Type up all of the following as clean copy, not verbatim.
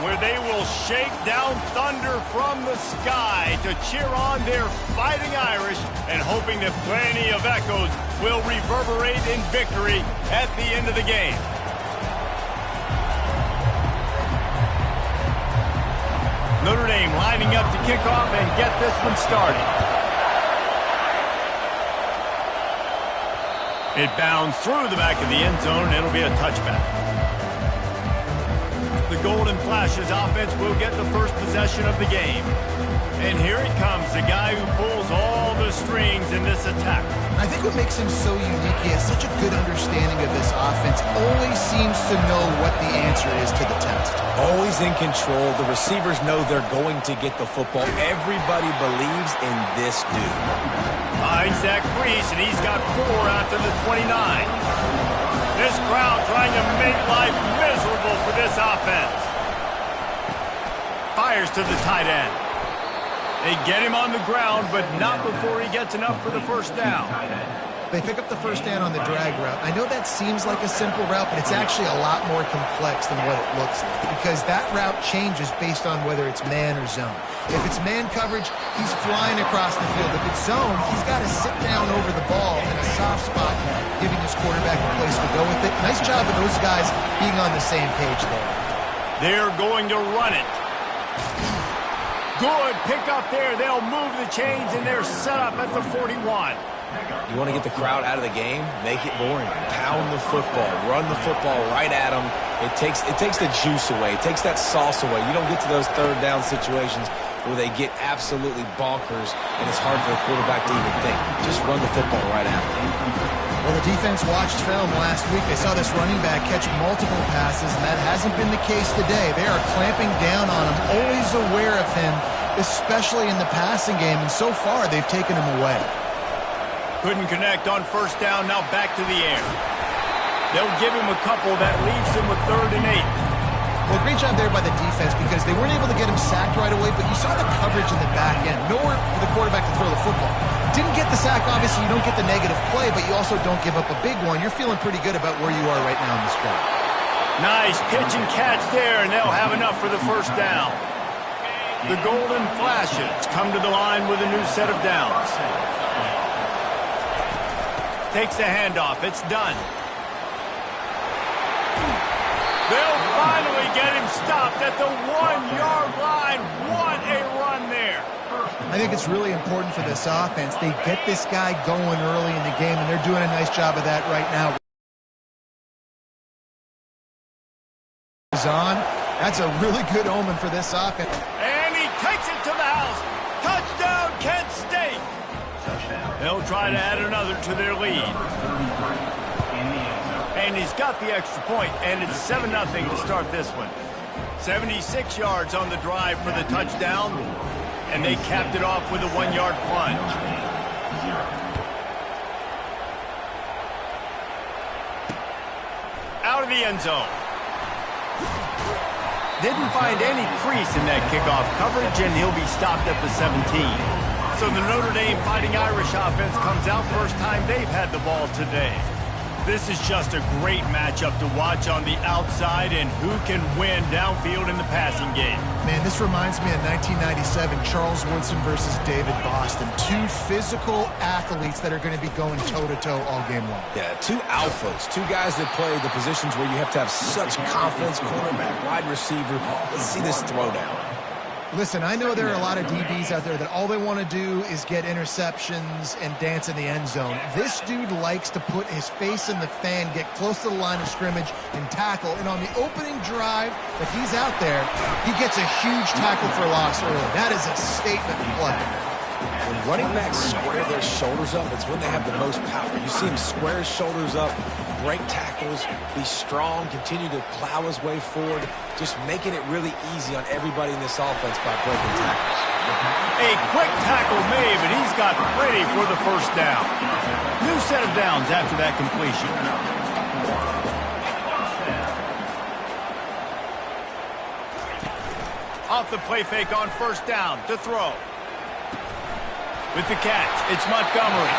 where they will shake down thunder from the sky to cheer on their Fighting Irish and hoping that plenty of echoes will reverberate in victory at the end of the game. Notre Dame lining up to kick off and get this one started. It bounds through the back of the end zone, and it'll be a touchback. The Golden Flashes offense will get the first possession of the game. And here he comes, the guy who pulls all the strings in this attack. I think what makes him so unique, he has such a good understanding of this offense, always seems to know what the answer is to the test. Always in control. The receivers know they're going to get the football. Everybody believes in this dude. Finds that crease, and he's got 4 out to the 29. This crowd trying to make life miserable for this offense. Fires to the tight end. They get him on the ground, but not before he gets enough for the first down. They pick up the first down on the drag route. I know that seems like a simple route, but it's actually a lot more complex than what it looks like because that route changes based on whether it's man or zone. If it's man coverage, he's flying across the field. If it's zone, he's got to sit down over the ball in a soft spot, giving his quarterback a place to go with it. Nice job of those guys being on the same page there. They're going to run it. Good pick up there. They'll move the chains, and they're set up at the 41. You want to get the crowd out of the game? Make it boring. Pound the football. Run the football right at them. It takes the juice away. It takes that sauce away. You don't get to those third down situations where they get absolutely bonkers, and it's hard for the quarterback to even think. Just run the football right at them. Well, the defense watched film last week. They saw this running back catch multiple passes, and that hasn't been the case today. They are clamping down on him, always aware of him, especially in the passing game, and so far they've taken him away. Couldn't connect on first down, now back to the air. They'll give him a couple that leaves him with 3rd and 8. Well, great job there by the defense because they weren't able to get him sacked right away, but you saw the coverage in the back end. Nowhere for the quarterback to throw the football. Didn't get the sack, obviously you don't get the negative play, but you also don't give up a big one. You're feeling pretty good about where you are right now in this drive. Nice pitch and catch there, and they'll have enough for the first down. The Golden Flashes come to the line with a new set of downs. Takes the handoff. It's done. They'll finally get him stopped at the 1-yard line. What a run there. I think it's really important for this offense. They get this guy going early in the game, and they're doing a nice job of that right now. On. That's a really good omen for this offense. And he takes it to the house. Touchdown, Kent State. They'll try to add another to their lead. And he's got the extra point, and it's 7-0 to start this one. 76 yards on the drive for the touchdown, and they capped it off with a 1-yard plunge. Out of the end zone. Didn't find any crease in that kickoff coverage, and he'll be stopped at the 17. So the Notre Dame Fighting Irish offense comes out first time they've had the ball today. This is just a great matchup to watch on the outside, and who can win downfield in the passing game. Man, this reminds me of 1997, Charles Woodson versus David Boston. 2 physical athletes that are going to be going toe-to-toe all game long. Yeah, 2 alphas, 2 guys that play the positions where you have to have such confidence, cornerback, wide receiver. Let's see this throwdown. Listen, I know there are a lot of DBs out there that all they want to do is get interceptions and dance in the end zone. This dude likes to put his face in the fan, get close to the line of scrimmage, and tackle. And on the opening drive, if he's out there, he gets a huge tackle for loss early. That is a statement play. When running backs square their shoulders up, it's when they have the most power. You see him square his shoulders up, break tackles, be strong, continue to plow his way forward, just making it really easy on everybody in this offense by breaking tackles. A quick tackle made, but he's got ready for the first down. New set of downs after that completion. Off the play fake on first down to throw. With the catch, it's Montgomery.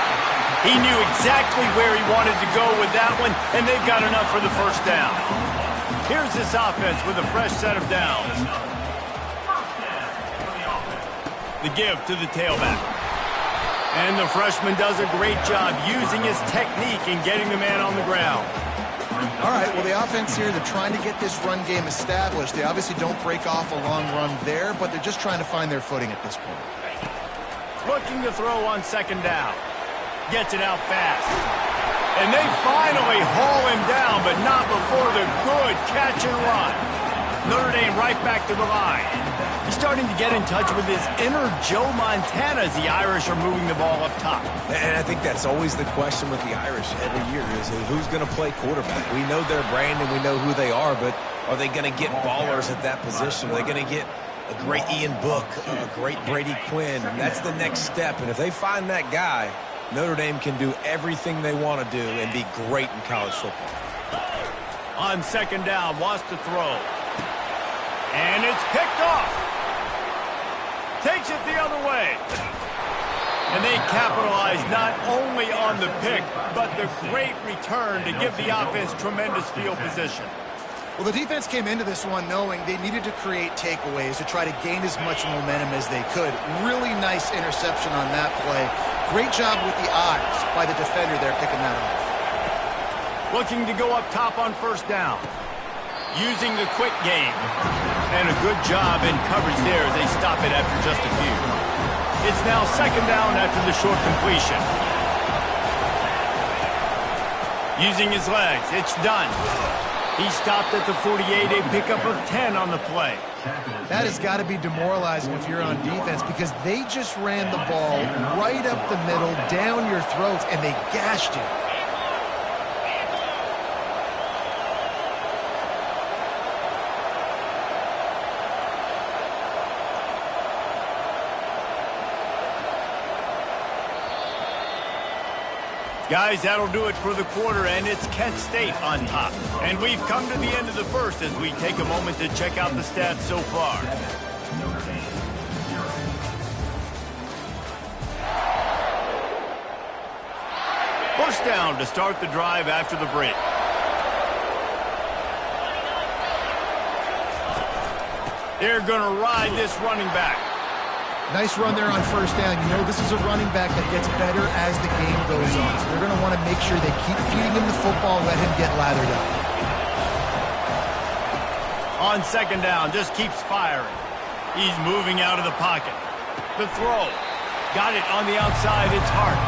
He knew exactly where he wanted to go with that one, and they've got enough for the first down. Here's this offense with a fresh set of downs. The give to the tailback. And the freshman does a great job using his technique and getting the man on the ground. All right, well, the offense here, they're trying to get this run game established. They obviously don't break off a long run there, but they're just trying to find their footing at this point. Looking to throw on second down. Gets it out fast. And they finally haul him down, but not before the good catch and run. Notre Dame right back to the line. He's starting to get in touch with his inner Joe Montana as the Irish are moving the ball up top. And I think that's always the question with the Irish every year is who's going to play quarterback. We know their brand and we know who they are, but are they going to get ballers at that position? Are they going to get a great Ian Book, a great Brady Quinn? That's the next step. And if they find that guy, Notre Dame can do everything they want to do and be great in college football. On second down, wants to throw. And it's picked off. Takes it the other way. And they capitalize not only on the pick, but the great return to give the offense tremendous field position. Well, the defense came into this one knowing they needed to create takeaways to try to gain as much momentum as they could. Really nice interception on that play. Great job with the eyes by the defender there picking that off. Looking to go up top on first down. Using the quick game. And a good job in coverage there as they stop it after just a few. It's now second down after the short completion. Using his legs. It's done. He stopped at the 48, a pickup of 10 on the play. That has got to be demoralizing if you're on defense because they just ran the ball right up the middle, down your throats, and they gashed you. Guys, that'll do it for the quarter, and it's Kent State on top. And we've come to the end of the first as we take a moment to check out the stats so far. First down to start the drive after the break. They're going to ride this running back. Nice run there on first down. You know, this is a running back that gets better as the game goes on. So they're going to want to make sure they keep feeding him the football, let him get lathered up. On second down, just keeps firing. He's moving out of the pocket. The throw. Got it on the outside. It's Hart.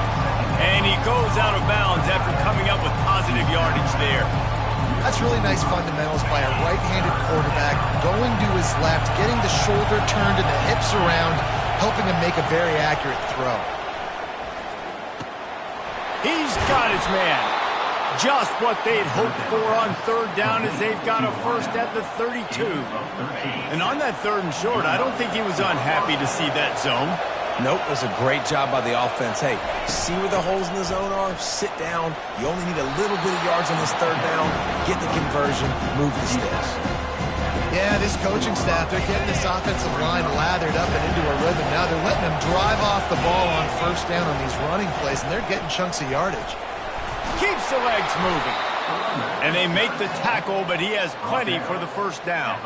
And he goes out of bounds after coming up with positive yardage there. That's really nice fundamentals by a right-handed quarterback, going to his left, getting the shoulder turned and the hips around, helping him make a very accurate throw. He's got his man. Just what they'd hoped for on third down as they've got a first at the 32. And on that third and short, I don't think he was unhappy to see that zone. Nope, it was a great job by the offense. Hey, see where the holes in the zone are? Sit down. You only need a little bit of yards on this third down. Get the conversion. Move the sticks. Yeah, this coaching staff, they're getting this offensive line lathered up and into a rhythm. Now they're letting them drive off the ball on first down on these running plays, and they're getting chunks of yardage. Keeps the legs moving. And they make the tackle, but he has plenty for the first down.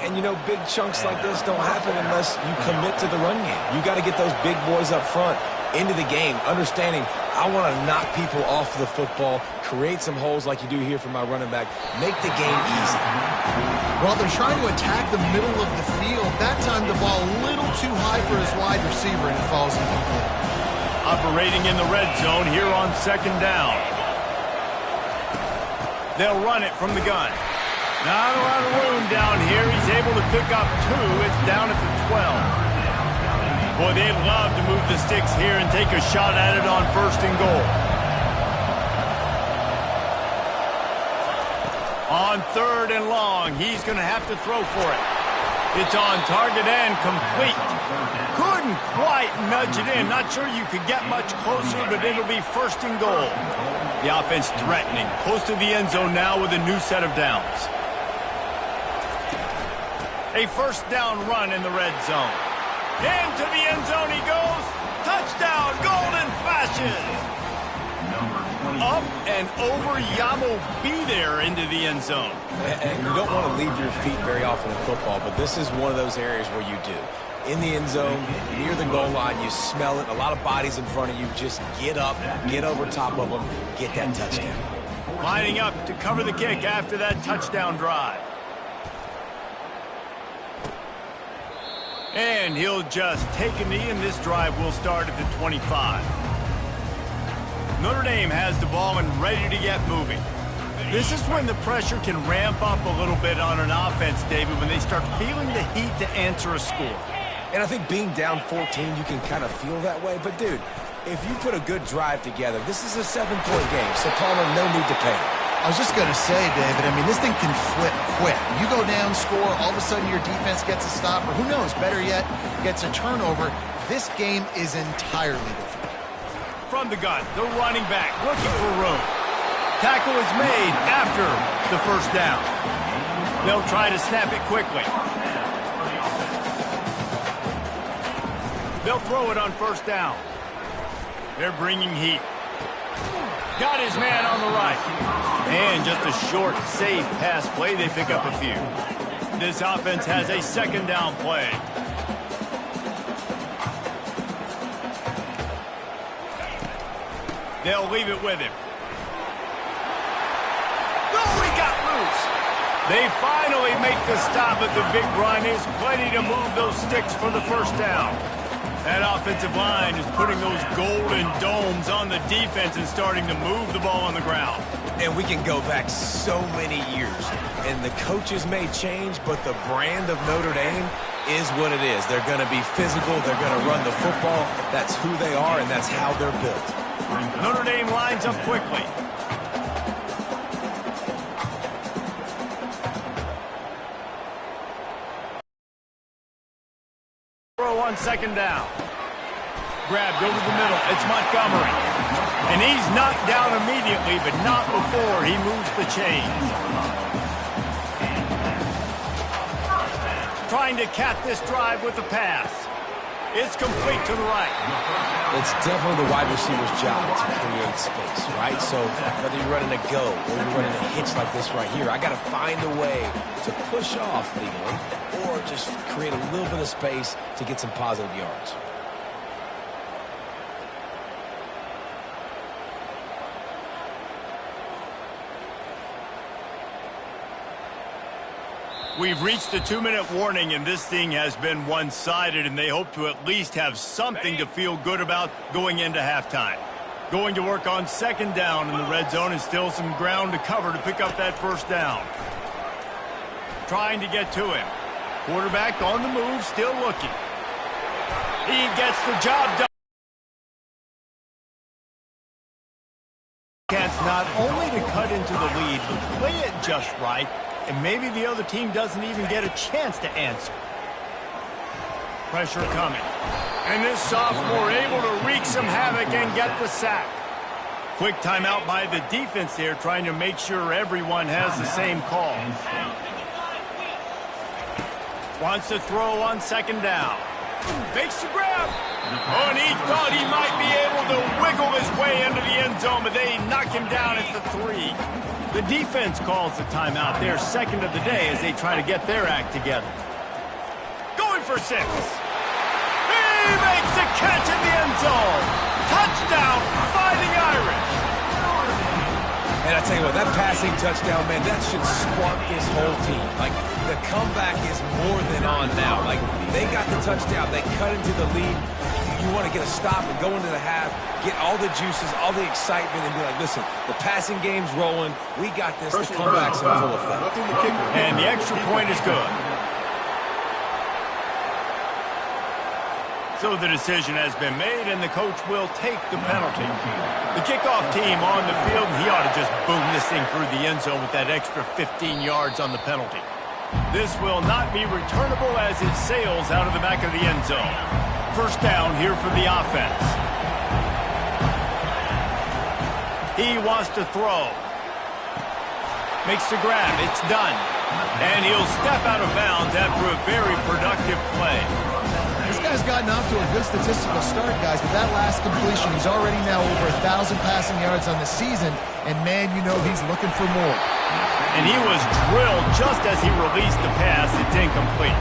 And, you know, big chunks like this don't happen unless you commit to the run game. You got to get those big boys up front into the game, understanding I want to knock people off the football, create some holes like you do here for my running back, make the game easy. Well, they're trying to attack the middle of the field. That time the ball a little too high for his wide receiver, and it falls incomplete. Operating in the red zone here on second down. They'll run it from the gun. Not a lot of room down here. He's able to pick up 2. It's down at the 12. Boy, they'd love to move the sticks here and take a shot at it on first and goal. On third and long, he's going to have to throw for it. It's on target and complete. Couldn't quite nudge it in. Not sure you could get much closer, but it'll be first and goal. The offense threatening, close to the end zone now with a new set of downs. A first down run in the red zone. Into the end zone he goes. Touchdown, Golden Flashes. Up and over. Yamo be there into the end zone. And you don't want to leave your feet very often in football, but this is one of those areas where you do. In the end zone, near the goal line, you smell it. A lot of bodies in front of you. Just get up, get over top of them, get that touchdown. Lining up to cover the kick after that touchdown drive. And he'll just take a knee, and this drive will start at the 25. Notre Dame has the ball and ready to get moving. This is when the pressure can ramp up a little bit on an offense, David, when they start feeling the heat to answer a score. And I think being down 14, you can kind of feel that way. But, dude, if you put a good drive together, this is a 7-point game, so Palmer, no need to panic. I was just going to say, David, I mean, this thing can flip quick. You go down, score, all of a sudden your defense gets a stop, or who knows, better yet, gets a turnover. This game is entirely different. From the gun, the running back looking for room. Tackle is made after the first down. They'll try to snap it quickly. They'll throw it on first down. They're bringing heat. Got his man on the right. And just a short, safe pass play. They pick up a few. This offense has a second down play. They'll leave it with him. Oh, he got loose. They finally make the stop at the big run. Is plenty to move those sticks for the first down. That offensive line is putting those golden domes on the defense and starting to move the ball on the ground. And we can go back so many years. And the coaches may change, but the brand of Notre Dame is what it is. They're going to be physical. They're going to run the football. That's who they are, and that's how they're built. Notre Dame lines up quickly. Throw on second down. Grabbed over the middle. It's Montgomery. And he's knocked down immediately, but not before he moves the chains. Trying to cap this drive with a pass. It's complete to the right. It's definitely the wide receiver's job to create space, right? So whether you're running a go or you're running a hitch like this right here, I got to find a way to push off legally or just create a little bit of space to get some positive yards. We've reached the 2-minute warning, and this thing has been one-sided, and they hope to at least have something to feel good about going into halftime. Going to work on second down in the red zone, and still some ground to cover to pick up that first down. Trying to get to him. Quarterback on the move, still looking. He gets the job done. Chance not only to cut into the lead, but play it just right. And maybe the other team doesn't even get a chance to answer. Pressure coming. And this sophomore able to wreak some havoc and get the sack. Quick timeout by the defense there, trying to make sure everyone has the same call. Wants to throw on second down. Makes the grab. Oh, and he thought he might be able to wiggle his way into the end zone, but they knock him down at the 3. The defense calls the timeout, their second of the day, as they try to get their act together. Going for 6. He makes the catch in the end zone. Touchdown, Fighting Irish. And I tell you what, that passing touchdown, man, that should spark this whole team. Like, the comeback is more than on now. Like, they got the touchdown. They cut into the lead. You want to get a stop and go into the half, get all the juices, all the excitement, and be like, listen, the passing game's rolling. We got this. The comeback's in full effect. And the extra point is good. So the decision has been made, and the coach will take the penalty. The kickoff team on the field, and he ought to just boom this thing through the end zone with that extra 15 yards on the penalty. This will not be returnable as it sails out of the back of the end zone. First down here for the offense. He wants to throw. Makes the grab. It's done. And he'll step out of bounds after a very productive play. This guy's gotten off to a good statistical start, guys. With that last completion, he's already now over 1,000 passing yards on the season. And, man, you know he's looking for more. And he was drilled just as he released the pass. It's incomplete.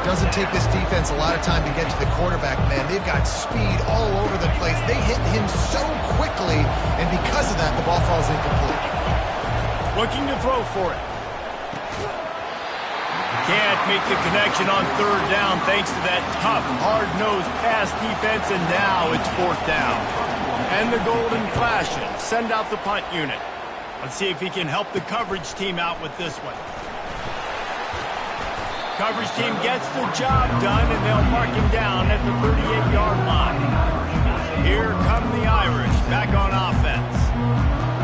Doesn't take this defense a lot of time to get to the quarterback, man. They've got speed all over the place. They hit him so quickly, and because of that, the ball falls incomplete. Looking to throw for it. Can't make the connection on third down thanks to that tough, hard-nosed pass defense, and now it's fourth down. And the Golden Flashes send out the punt unit. Let's see if he can help the coverage team out with this one. Coverage team gets the job done, and they'll mark him down at the 38-yard line. Here come the Irish back on offense.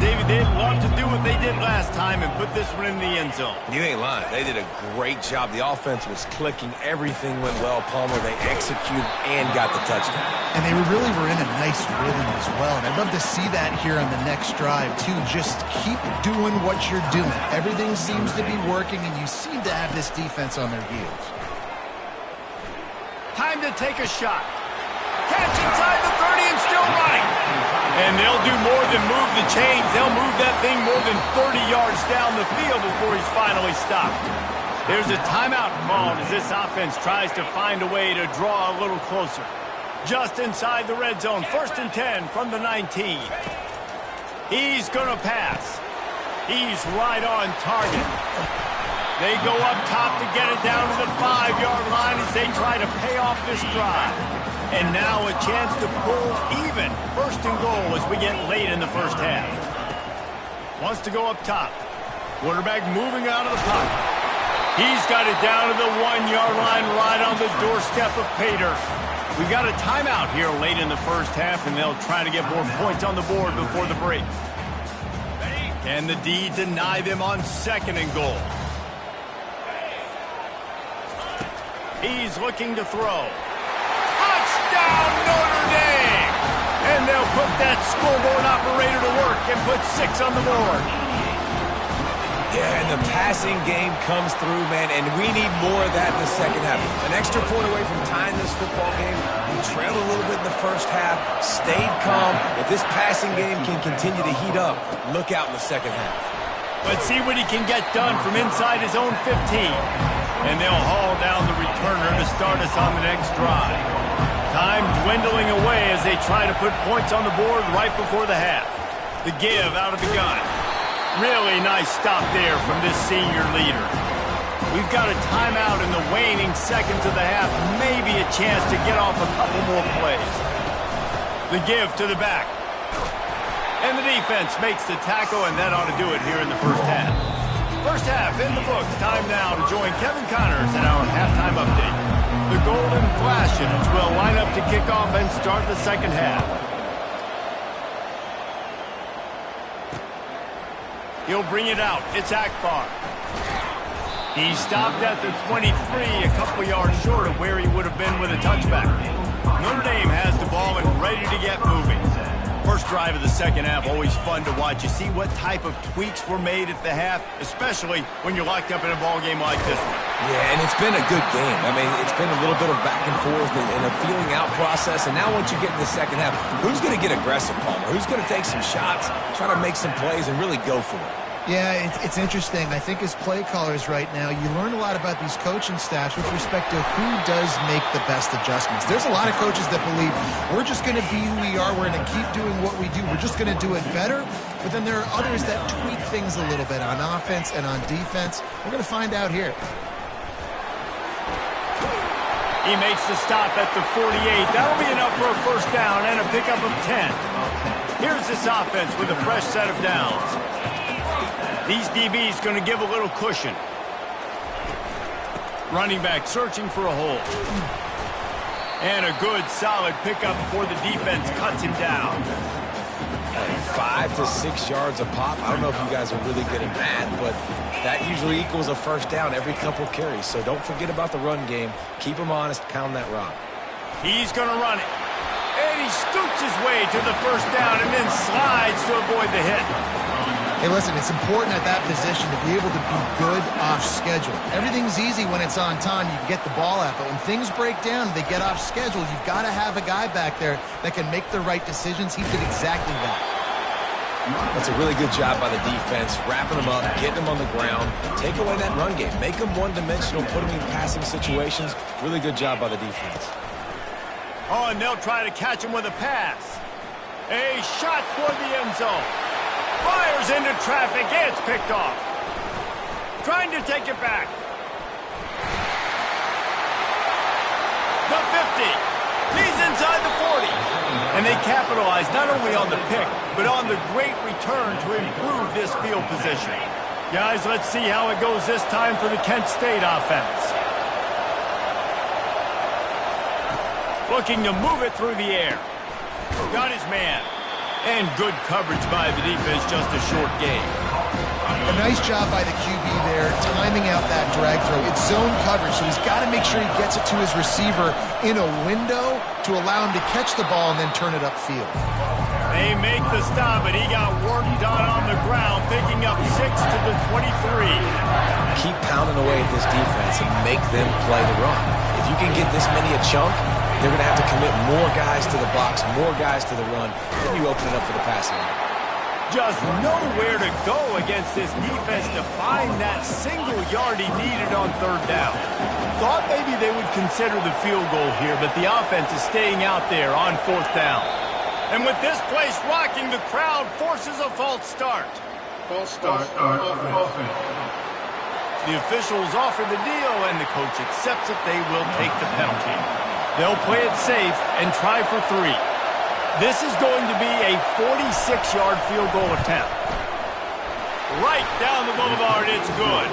David, they'd love to do what they did last time and put this one in the end zone. You ain't lying. They did a great job. The offense was clicking. Everything went well. Palmer, they executed and got the touchdown. And they really were in a nice rhythm as well. And I'd love to see that here on the next drive, too. Just keep doing what you're doing. Everything seems to be working, and you seem to have this defense on their heels. Time to take a shot. Catch inside the 30 and still running. And they'll do more than move the chains. They'll move that thing more than 30 yards down the field before he's finally stopped. There's a timeout called as this offense tries to find a way to draw a little closer. Just inside the red zone, 1st and 10 from the 19. He's going to pass. He's right on target. They go up top to get it down to the 5-yard line as they try to pay off this drive. And now a chance to pull even. 1st and goal as we get late in the first half. Wants to go up top. Quarterback moving out of the pocket. He's got it down to the 1-yard line right on the doorstep of Pater. We've got a timeout here late in the first half, and they'll try to get more points on the board before the break. Can the D deny them on 2nd and goal? He's looking to throw. Touchdown, Notre Dame! And they'll put that scoreboard operator to work and put 6 on the board. Yeah, and the passing game comes through, man, and we need more of that in the second half. An extra point away from tying this football game. We trailed a little bit in the first half, stayed calm. If this passing game can continue to heat up, look out in the second half. Let's see what he can get done from inside his own 15. And they'll haul down the returner to start us on the next drive. Time dwindling away as they try to put points on the board right before the half. The give out of the gun. Really nice stop there from this senior leader. We've got a timeout in the waning seconds of the half. Maybe a chance to get off a couple more plays. The give to the back. And the defense makes the tackle, and that ought to do it here in the first half. First half in the books. Time now to join Kevin Connors in our halftime update. The Golden Flashes will line up to kick off and start the second half. He'll bring it out. It's Akbar. He stopped at the 23, a couple yards short of where he would have been with a touchback. Notre Dame has the ball and ready to get moving. First drive of the second half, always fun to watch. You see what type of tweaks were made at the half, especially when you're locked up in a ball game like this one. Yeah, and it's been a good game. I mean, it's been a little bit of back and forth and a feeling out process. And now once you get in the second half, who's going to get aggressive, Palmer? Who's going to take some shots, try to make some plays, and really go for it? Yeah, it's interesting. I think as play callers right now, you learn a lot about these coaching staffs with respect to who does make the best adjustments. There's a lot of coaches that believe we're just going to be who we are. We're going to keep doing what we do. We're just going to do it better. But then there are others that tweak things a little bit on offense and on defense. We're going to find out here. He makes the stop at the 48. That'll be enough for a first down and a pickup of 10. Here's this offense with a fresh set of downs. These DBs going to give a little cushion. Running back searching for a hole. And a good, solid pickup before the defense cuts him down. 5 to 6 yards a pop. I don't know if you guys are really good at math, but that usually equals a first down every couple carries. So don't forget about the run game. Keep them honest. Pound that rock. He's going to run it. And he scoots his way to the first down and then slides to avoid the hit. Hey, listen, it's important at that position to be able to be good off schedule. Everything's easy when it's on time. You can get the ball out. But when things break down, they get off schedule, you've got to have a guy back there that can make the right decisions. He did exactly that. That's a really good job by the defense, wrapping them up, getting them on the ground, take away that run game, make them one-dimensional, put them in passing situations. Really good job by the defense. Oh, and they'll try to catch him with a pass. A shot toward the end zone. Fires into traffic. It's picked off. Trying to take it back. The 50. He's inside the 40. And they capitalize not only on the pick, but on the great return to improve this field position. Guys, let's see how it goes this time for the Kent State offense. Looking to move it through the air. Got his man. And good coverage by the defense, just a short game. A nice job by the QB there, timing out that drag throw. It's zone coverage, so he's got to make sure he gets it to his receiver in a window to allow him to catch the ball and then turn it upfield. They make the stop, but he got work done on the ground, picking up 6 to the 23. Keep pounding away at this defense and make them play the run. If you can get this many a chunk, they're going to have to commit more guys to the box, more guys to the run. Then you open it up for the passing game. Just nowhere to go against this defense to find that single yard he needed on third down. Thought maybe they would consider the field goal here, but the offense is staying out there on fourth down. And with this place rocking, the crowd forces a false start. False start offense. The officials offer the deal, and the coach accepts it. They will take the penalty. They'll play it safe and try for 3. This is going to be a 46-yard field goal attempt. Right down the boulevard, it's good.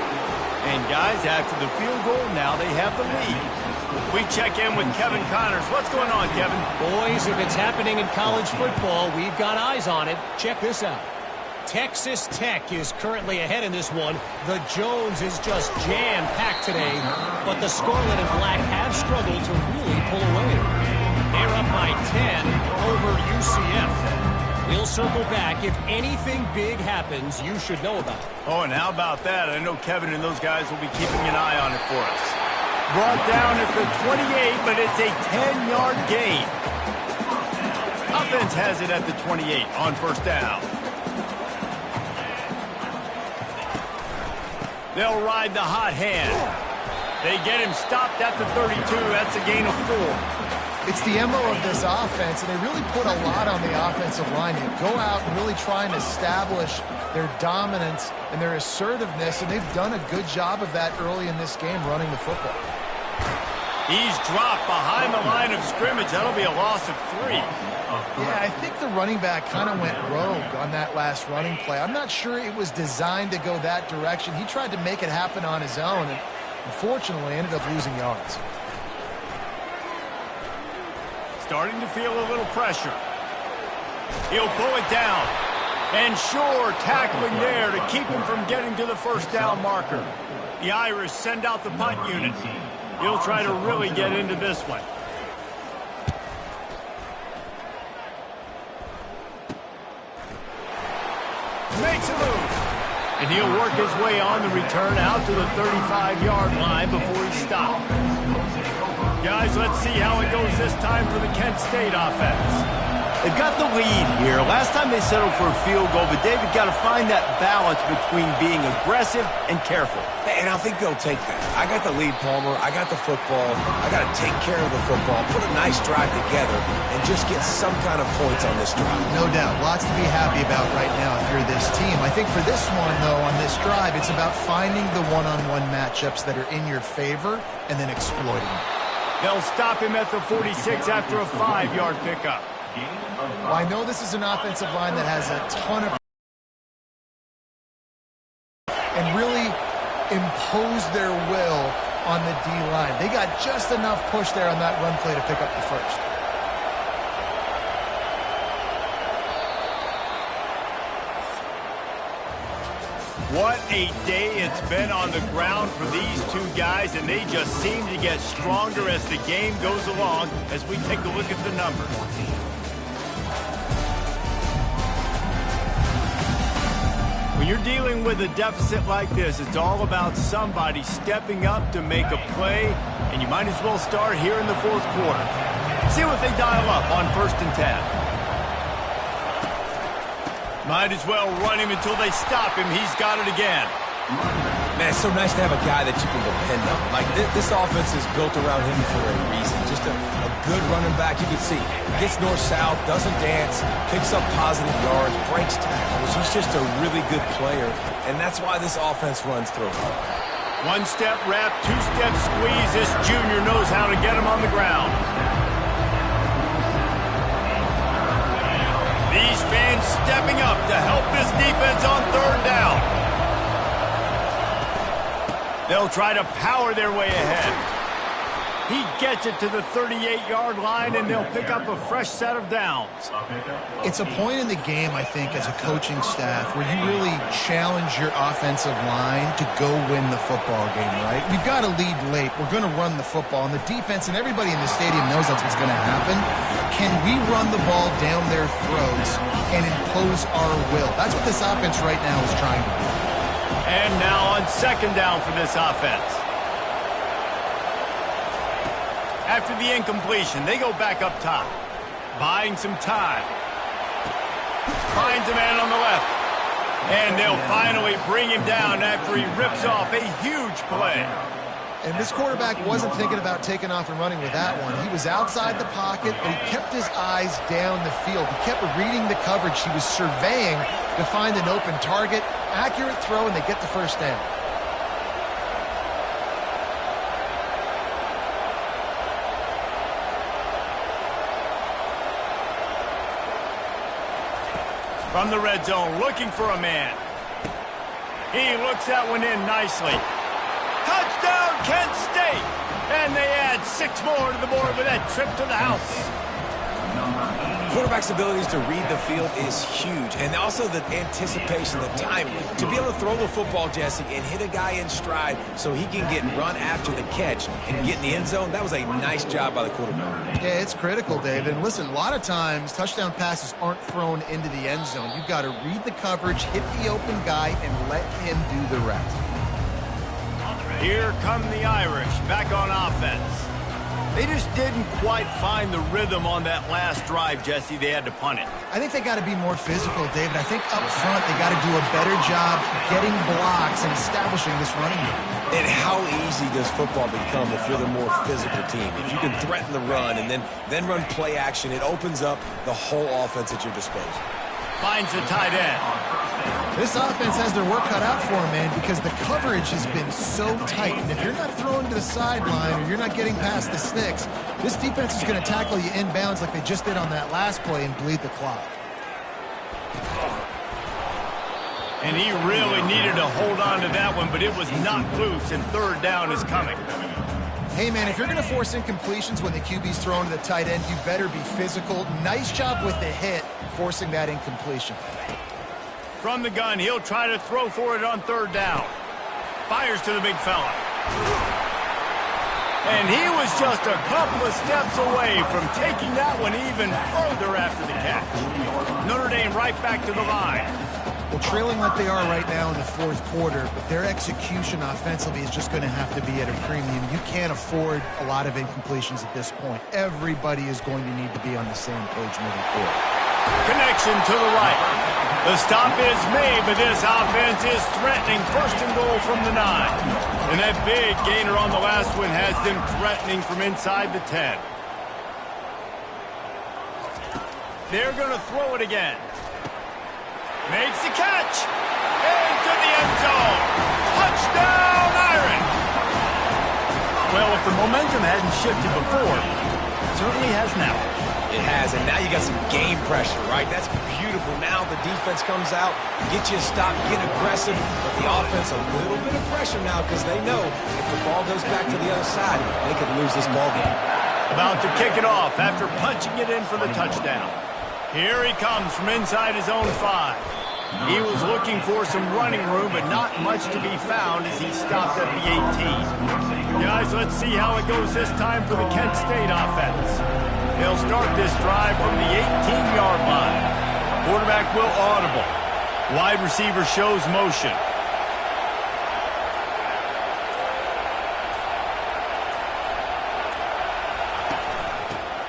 And guys, after the field goal, now they have the lead. We check in with Kevin Connors. What's going on, Kevin? Boys, if it's happening in college football, we've got eyes on it. Check this out. Texas Tech is currently ahead in this one. The Jones is just jam-packed today, but the Scarlet and Black have struggled to really pull away. They're up by 10 over UCF. We'll circle back. If anything big happens, you should know about it. Oh, and how about that? I know Kevin and those guys will be keeping an eye on it for us. Brought down at the 28, but it's a 10-yard gain. Offense has it at the 28 on first down. They'll ride the hot hand. They get him stopped at the 32. That's a gain of 4. It's the MO of this offense, and they really put a lot on the offensive line. They go out and really try and establish their dominance and their assertiveness, and they've done a good job of that early in this game, running the football. He's dropped behind the line of scrimmage. That'll be a loss of 3. Yeah, I think the running back kind of went rogue on that last running play. I'm not sure it was designed to go that direction. He tried to make it happen on his own, and unfortunately ended up losing yards. Starting to feel a little pressure. He'll pull it down. And sure, tackling there to keep him from getting to the first down marker. The Irish send out the punt unit. He'll try to really get into this one. Makes a move. And he'll work his way on the return out to the 35-yard line before he's stopped. Guys, let's see how it goes this time for the Kent State offense. They've got the lead here. Last time they settled for a field goal, but David got to find that balance between being aggressive and careful. And I think they'll take that. I got the lead, Palmer. I got the football. I got to take care of the football, put a nice drive together, and just get some kind of points on this drive. No doubt. Lots to be happy about right now if you're this team. I think for this one, though, on this drive, it's about finding the one-on-one matchups that are in your favor and then exploiting them. They'll stop him at the 46 after a 5-yard pickup. Well, I know this is an offensive line that has a ton of and really impose their will on the D-line. They got just enough push there on that run play to pick up the first. What a day it's been on the ground for these two guys, and they just seem to get stronger as the game goes along as we take a look at the numbers. When you're dealing with a deficit like this, it's all about somebody stepping up to make a play, and you might as well start here in the fourth quarter. See what they dial up on 1st and 10. Might as well run him until they stop him. He's got it again. Man, it's so nice to have a guy that you can depend on. Like, this offense is built around him for a reason. Just a good running back. You can see, gets north-south, doesn't dance, picks up positive yards, breaks tackles. He's just a really good player, and that's why this offense runs through him. One-step wrap, two-step squeeze. This junior knows how to get him on the ground. These fans stepping up to help this defense on 3rd down. They'll try to power their way ahead. He gets it to the 38-yard line, and they'll pick up a fresh set of downs. It's a point in the game, I think, as a coaching staff, where you really challenge your offensive line to go win the football game, right? We've got to lead late. We're going to run the football, and the defense and everybody in the stadium knows that's what's going to happen. Can we run the ball down their throats and impose our will? That's what this offense right now is trying to do. And now on 2nd down for this offense. After the incompletion, they go back up top. Buying some time. Finds a man on the left. And they'll finally bring him down after he rips off a huge play. And this quarterback wasn't thinking about taking off and running with that one. He was outside the pocket, but he kept his eyes down the field. He kept reading the coverage. He was surveying to find an open target. Accurate throw, and they get the 1st down. From the red zone, looking for a man. He looks that one in nicely. Touchdown, Kent State! And they add 6 more to the board with that trip to the house. Quarterback's abilities to read the field is huge, and also the anticipation, the timing. To be able to throw the football, Jesse, and hit a guy in stride so he can get run after the catch and get in the end zone, that was a nice job by the quarterback. Yeah, it's critical, David. And listen, a lot of times touchdown passes aren't thrown into the end zone. You've got to read the coverage, hit the open guy, and let him do the rest. Here come the Irish back on offense. They just didn't quite find the rhythm on that last drive, Jesse. They had to punt it. I think they got to be more physical, David. I think up front they got to do a better job getting blocks and establishing this running game. And how easy does football become if you're the more physical team? If you can threaten the run and then run play action, it opens up the whole offense at your disposal. Finds the tight end. This offense has their work cut out for them, man, because the coverage has been so tight. And if you're not throwing to the sideline or you're not getting past the sticks, this defense is going to tackle you inbounds like they just did on that last play and bleed the clock. And he really needed to hold on to that one, but it was not loose, and 3rd down is coming. Hey, man, if you're going to force incompletions when the QB's thrown to the tight end, you better be physical. Nice job with the hit, forcing that incompletion. From the gun, he'll try to throw for it on 3rd down. Fires to the big fella. And he was just a couple of steps away from taking that one even further after the catch. Notre Dame right back to the line. Well, trailing like they are right now in the 4th quarter, but their execution offensively is just going to have to be at a premium. You can't afford a lot of incompletions at this point. Everybody is going to need to be on the same page moving forward. Connection to the right. The stop is made, but this offense is threatening 1st and goal from the 9. And that big gainer on the last one has them threatening from inside the 10. They're going to throw it again. Makes the catch. Into the end zone. Touchdown, Irish. Well, if the momentum hadn't shifted before, it certainly has now. It has, and now you got some game pressure, right? That's beautiful. Now the defense comes out, get you a stop, get aggressive, but the offense a little bit of pressure now because they know if the ball goes back to the other side, they could lose this ball game. About to kick it off after punching it in for the touchdown. Here he comes from inside his own 5. He was looking for some running room, but not much to be found as he stopped at the 18. Guys, let's see how it goes this time for the Kent State offense. They'll start this drive from the 18-yard line. Quarterback will audible. Wide receiver shows motion.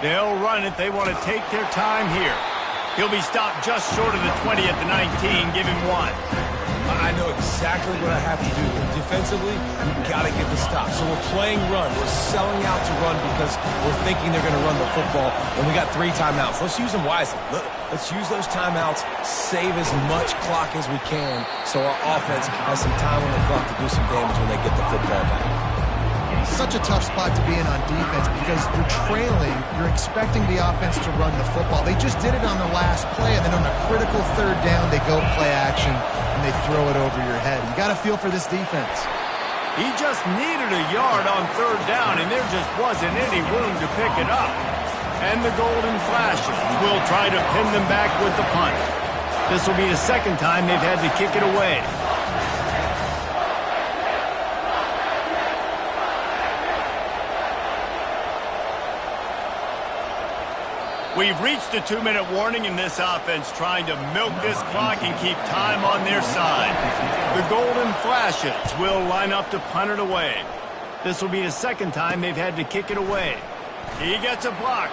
They'll run it. They want to take their time here. He'll be stopped just short of the 20 at the 19. Give him 1. I know exactly what I have to do. Defensively, we've got to get the stop. So we're playing run. We're selling out to run because we're thinking they're going to run the football, and we got 3 timeouts. Let's use them wisely. Let's use those timeouts, save as much clock as we can so our offense has some time on the clock to do some damage when they get the football back. Such a tough spot to be in on defense because you're trailing, you're expecting the offense to run the football. They just did it on the last play, and then on a critical 3rd down, they go play action, and they throw it over your head. You got to feel for this defense. He just needed a yard on 3rd down, and there just wasn't any room to pick it up. And the Golden Flashes will try to pin them back with the punt. This will be the 2nd time they've had to kick it away. We've reached a 2-minute warning in this offense, trying to milk this clock and keep time on their side. The Golden Flashes will line up to punt it away. This will be the 2nd time they've had to kick it away. He gets a block.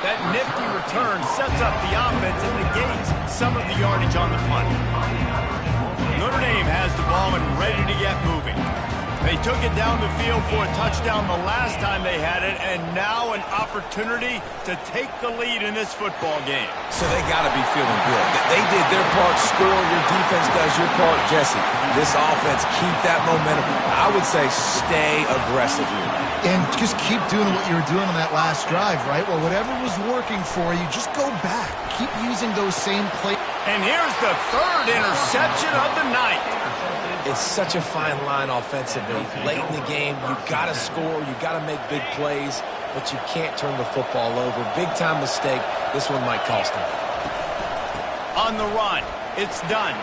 That nifty return sets up the offense and negates some of the yardage on the punt. Notre Dame has the ball and ready to get moving. They took it down the field for a touchdown the last time they had it, and now an opportunity to take the lead in this football game. So they got to be feeling good. They did their part, score, your defense does your part, Jesse. This offense, keep that momentum. I would say stay aggressive here. And just keep doing what you were doing on that last drive, right? Well, whatever was working for you, just go back. Keep using those same plays. And here's the 3rd interception of the night. It's such a fine line offensively. Late in the game, you've got to score, you've got to make big plays, but you can't turn the football over. Big-time mistake. This one might cost them. On the run, it's done.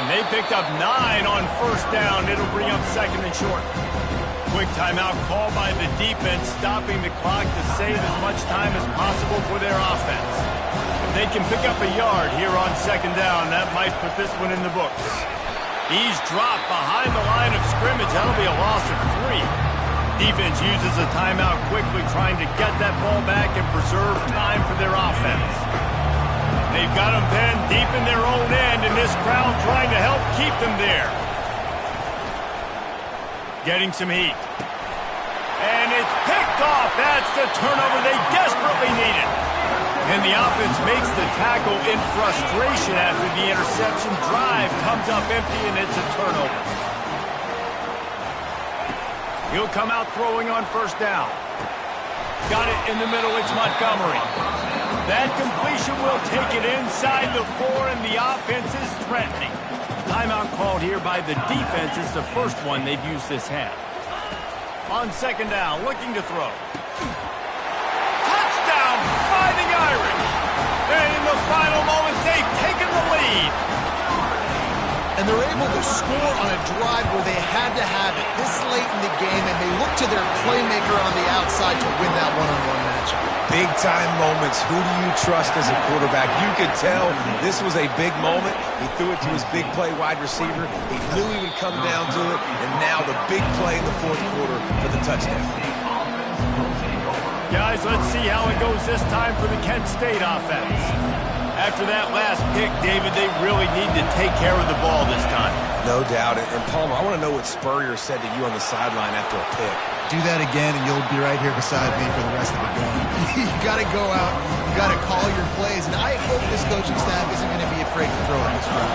And they picked up 9 on 1st down. It'll bring up 2nd and short. Quick timeout call by the defense, stopping the clock to save as much time as possible for their offense. If they can pick up a yard here on 2nd down, that might put this one in the books. He's dropped behind the line of scrimmage. That'll be a loss of 3. Defense uses a timeout quickly, trying to get that ball back and preserve time for their offense. They've got them pinned deep in their own end, and this crowd trying to help keep them there. Getting some heat. And it's picked off. That's the turnover they desperately needed. And the offense makes the tackle in frustration after the interception. Drive comes up empty, and it's a turnover. He'll come out throwing on 1st down. Got it in the middle. It's Montgomery. That completion will take it inside the 4, and the offense is threatening. Timeout called here by the defense. It's the 1st one they've used this half. On 2nd down, looking to throw. Touchdown, Fighting Irish! And in the final moments, they've taken the lead. And they're able to score on a drive where they had to have it this late in the game, and they look to their playmaker on the outside to win that one-on-one matchup. Big-time moments. Who do you trust as a quarterback? You could tell this was a big moment. He threw it to his big play wide receiver. He knew he would come down to it, and now the big play in the 4th quarter for the touchdown. Guys, let's see how it goes this time for the Kent State offense. After that last pick, David, they really need to take care of the ball this time. No doubt. And Palmer, I want to know what Spurrier said to you on the sideline after a pick. Do that again, and you'll be right here beside me for the rest of the game. You got to go out. You got to call your plays. And I hope this coaching staff isn't going to be afraid to throw it this round.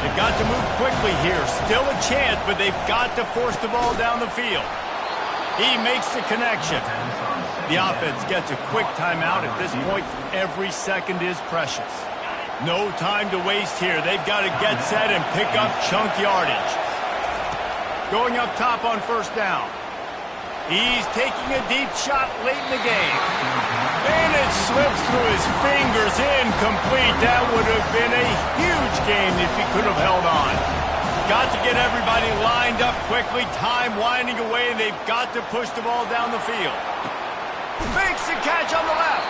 They've got to move quickly here. Still a chance, but they've got to force the ball down the field. He makes the connection. The offense gets a quick timeout. At this point, every second is precious. No time to waste here. They've got to get set and pick up chunk yardage. Going up top on 1st down. He's taking a deep shot late in the game. And it slips through his fingers, incomplete. That would have been a huge game if he could have held on. Got to get everybody lined up quickly. Time winding away, and they've got to push the ball down the field. Makes the catch on the left.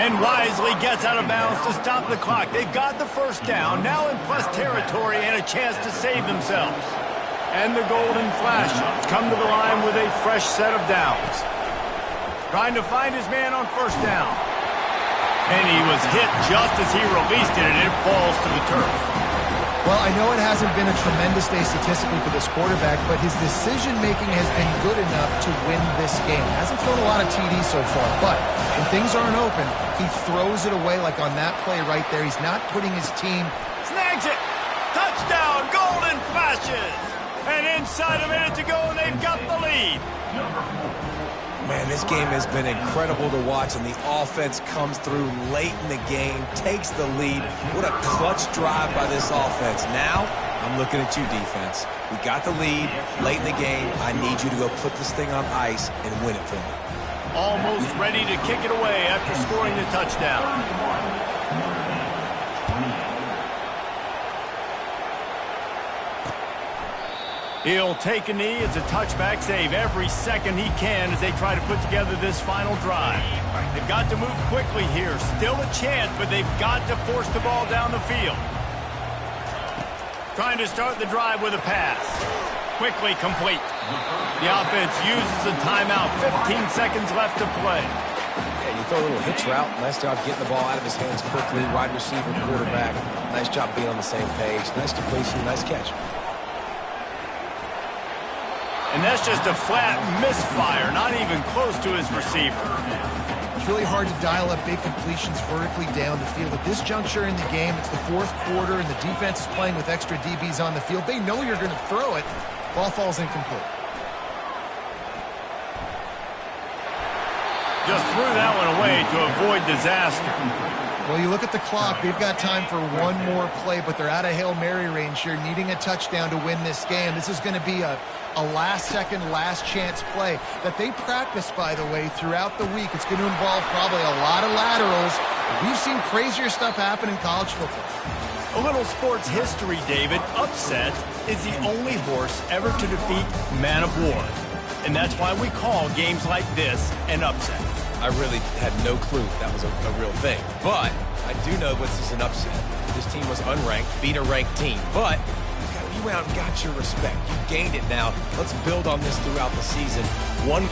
And wisely gets out of bounds to stop the clock. They've got the first down, now in plus territory and a chance to save themselves. And the Golden Flash come to the line with a fresh set of downs. Trying to find his man on first down. And he was hit just as he released it, and it falls to the turf. Well, I know it hasn't been a tremendous day statistically for this quarterback, but his decision-making has been good enough to win this game. Hasn't thrown a lot of TDs so far, but when things aren't open, he throws it away like on that play right there. He's not putting his team... Snags it! Touchdown, Golden Flashes! And inside a minute to go, and they've got the lead. Man, this game has been incredible to watch, and the offense comes through late in the game, takes the lead. What a clutch drive by this offense. Now, I'm looking at you, defense. We got the lead late in the game. I need you to go put this thing on ice and win it for me. Almost ready to kick it away after scoring the touchdown. He'll take a knee. It's a touchback save every second he can as they try to put together this final drive. They've got to move quickly here. Still a chance, but they've got to force the ball down the field. Trying to start the drive with a pass. Quickly complete. The offense uses a timeout. 15 seconds left to play. Yeah, you throw a little hitch route. Nice job getting the ball out of his hands quickly. Wide receiver, quarterback. Nice job being on the same page. Nice completion, nice catch. And that's just a flat misfire, not even close to his receiver. It's really hard to dial up big completions vertically down the field. At this juncture in the game, it's the fourth quarter, and the defense is playing with extra DBs on the field. They know you're going to throw it. Ball falls incomplete. Just threw that one away to avoid disaster. Well, you look at the clock. They've got time for one more play, but they're out of Hail Mary range here, needing a touchdown to win this game. This is going to be a last-second, last-chance play that they practice, by the way, throughout the week. It's going to involve probably a lot of laterals. We've seen crazier stuff happen in college football. A little sports history, David. Upset is the only horse ever to defeat Man of War. And that's why we call games like this an upset. I really had no clue that was a real thing. But I do know this is an upset. This team was unranked, beat a ranked team. But you went out and got your respect. You gained it now. Let's build on this throughout the season. One